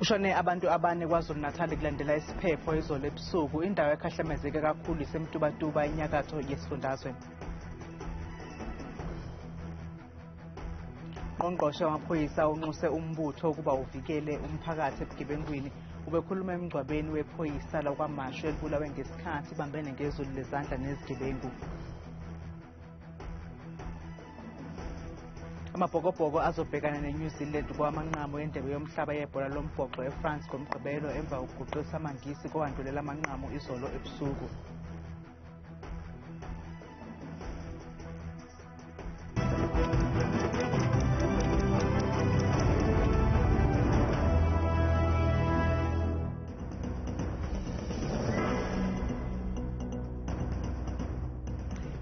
Kushone abantu abane KwaZulu-Natal kulandela isiphepho izolo ebusuku. Indawo ekhahlamezeke kakhulu isemtubatuba enyakatho yesifundazwe. Ungqongqoshe wamaphoyisa unxuse umbutho ukuba uvikele umphakathi ebugebengwini. Ubekhuluma emngcwabeni wephoyisa lakwaMashu elibulawe ngesikhathi bambene ngezulu lezandla nezigebengu. Amabhokobhoko azobhekana neNew Zealand kwamanqamu endebe yomhlaba yebhola lombhoxo eFrance ngomgqibelo emva kokuguqisa amangisi kowandulela amanqamu izolo ebusuku.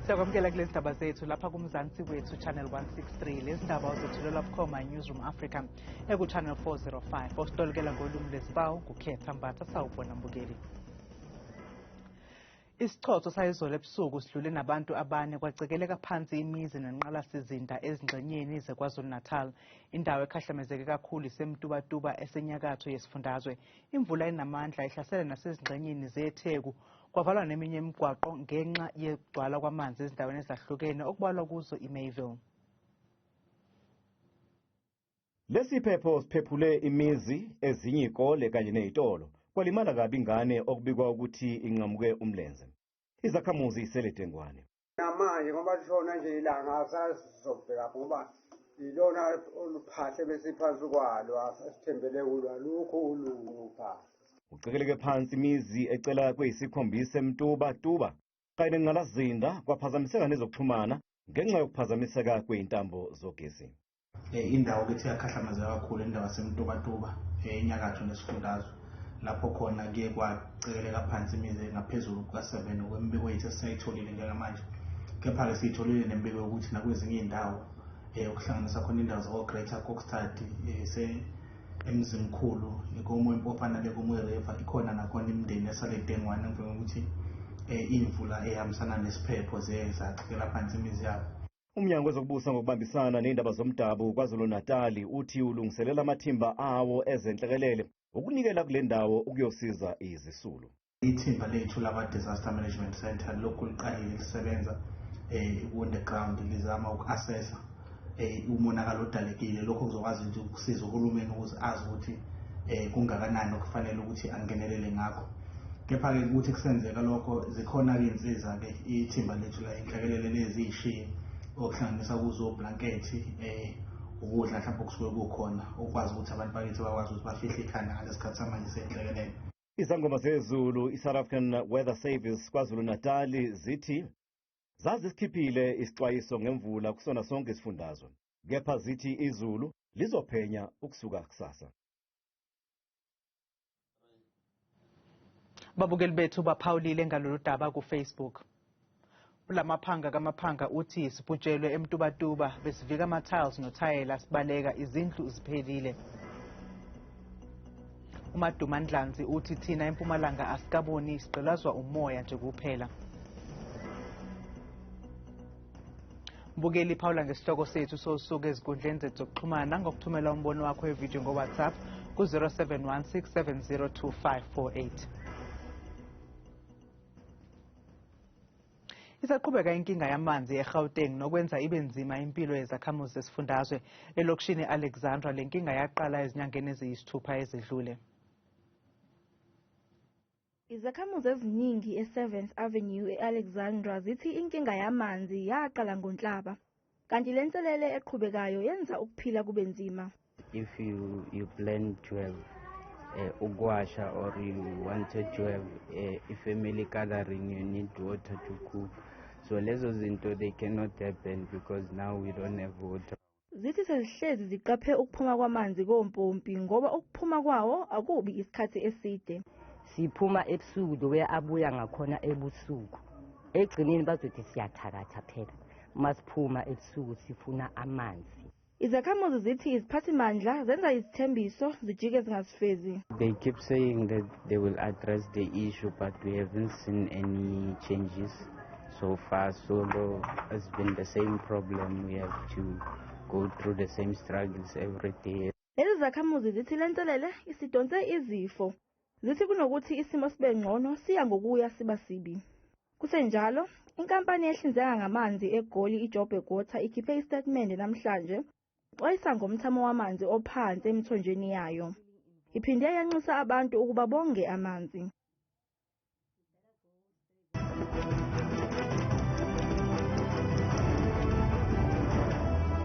Siyakwamukela kule zindaba zethu lapha kumzansi wethu channel 163. Lezi ndaba uzethulelwa bukhoma Newsroom Africa ekuchannel 405. Ositolokela ngolumi lwezibawu ngukhetha Mbatha. Sawubona mbukeli. Isichotho sayizolo ebusuku sidlule nabantu abane kwacekeleka phansi imizi nenqalasizinda ezingxenyeni zeKwaZulu-Natal. Indawo ekhahlamezeke kakhulu isemtubatuba esenyakatho yesifundazwe. Imvula enamandla ihlasela nasezingxenyeni zeTheku. Kwavalwa neminye imigwaqo ngenxa yokugcwala kwamanzi ezindaweni ezahlukene okubalwa kuzo iMayville. Lesi phepho siphephule imizi, ezinye izikole kanye nezitolo. Kwalimala kabi ingane okubikwa ukuthi inqamuke umlenze. Izakhamuzi iseledengwane. Namanje ngoba lishona nje ilanga asazobheka ngoba ilona oluphahle besiphansi kwalo asithembele kulo alukho ulupha. Ucekeleke phansi imizi ecela kweyisikhombisa emtubatuba kanye nenqalazinda kwaphazamiseka nezokuxhumana ngenxa yokuphazamiseka kweintambo zogesi. Indawo kethi yakhahlamezeka kakhulu indawo yasemtubatuba enyakatho nesifundazwe. Lapho khona ke kwacekeleka phansi imizi ngaphezulu kuka7 okwembiko yethu esayitholile njengamanje. Kepha-ke siyitholile nembiko yokuthi nakwezinye indawo okuhlanganisa khona indawo zako-Greater Kokstad emzimkhulu ikomo empopana lekomo river ikhona nakhona imindeni esaledengwane emva kokuthi imvula ehambisana nesiphepho zacekela phansi imizi yabo. Umnyango wezokubusa ngokubambisana nezindaba zomdabu KwaZulu-Natal uthi ulungiselela amathimba awo ezenhlekelele ukunikela kule ndawo ukuyosiza izisulu. Ithimba lethu lama-Disaster Management Center lokhu liqalile lisebenza ku-underground lizama uku-assessa umonakalo odalekile. Lokho kuzokwazi ukusiza uhulumeni ukuze azi ukuthi kungakanani okufanele ukuthi angenelele ngakho. Kepha-ke ukuthi kusenzeka lokho zikhona-ke insiza-ke ithimba lethu la inhlekelele lezi izishiye okuhlanganisa kuzo oblankethi ukudla mhlawumbe okusuke kukhona ukwazi ukuthi abantu bakithi bakwazi ukuthi bafihle ikhanda ngalesikhathi samanje senhlekelele. Izangoma zezulu iSouth African Weather Service KwaZulu-Natal zithi zazisikhiphile isixwayiso ngemvula kusona sonke isifundazwe. Kepha zithi izulu lizophenya ukusuka kusasa. Babukeli bethu baphawulile ngalolu daba kuFacebook. Ulamaphanga kamaphanga uthi sibhujelwe emtubatuba besivika ama-tiles nothayela sibaleka izindlu ziphelile. uMaduma Ndlanzi uthi thina eMpumalanga asikaboni sigqilazwa umoya nje kuphela. Mbukeli phawula ngesihloko sethu sosuku ezinkundleni zethu zokuxhumana ngokuthumela umbono wakho wevideo ngoWhatsApp ku-0716702548. Isaqhubeka inkinga yamanzi eGauteng nokwenza ibe nzima impilo yezakhamuzi zesifundazwe elokishini Alexandra. Le nkinga yaqala ezinyangeni eziyisithupha ezidlule. Izakhamuzi eziningi e7th Avenue eAlexandra zithi inkinga yamanzi yaqala ngoNhlaba, kanti lenselele eqhubekayo yenza ukuphila kube nzima. If you plan to have ugwasha or you wanted to have a family gathering, you need water to cook. So lezo zinto they cannot happen because now we don't have water. Zithi sezihlezi ziqaphe ukuphuma kwamanzi kompompi ngoba ukuphuma kwawo akubi isikhathi eside. Siphuma ebusuku we abuya ngakhona ebusuku. Egcineni bazothi siyathakatha phela. Masiphuma ebusuku sifuna amanzi. Izakhamuzi zithi iziphathimandla zenza izithembiso zijike zingasifezi. They keep saying that they will address the issue, but we haven't seen any changes so far. So it's been the same problem. We have to go through the same struggles every day. Lezi zakhamuzi zithi lenselele isidonse izifo. Zithi kunokuthi isimo sibe ngcono siya ngokuya siba sibi. Kusenjalo, inkampani ehlinzeka ngamanzi eGoli iJoburg Water ikhiphe istatement namhlanje xwayisa ngomthamo wamanzi ophansi emthonjeni yayo. Iphinde yanxusa abantu ukuba bonge amanzi.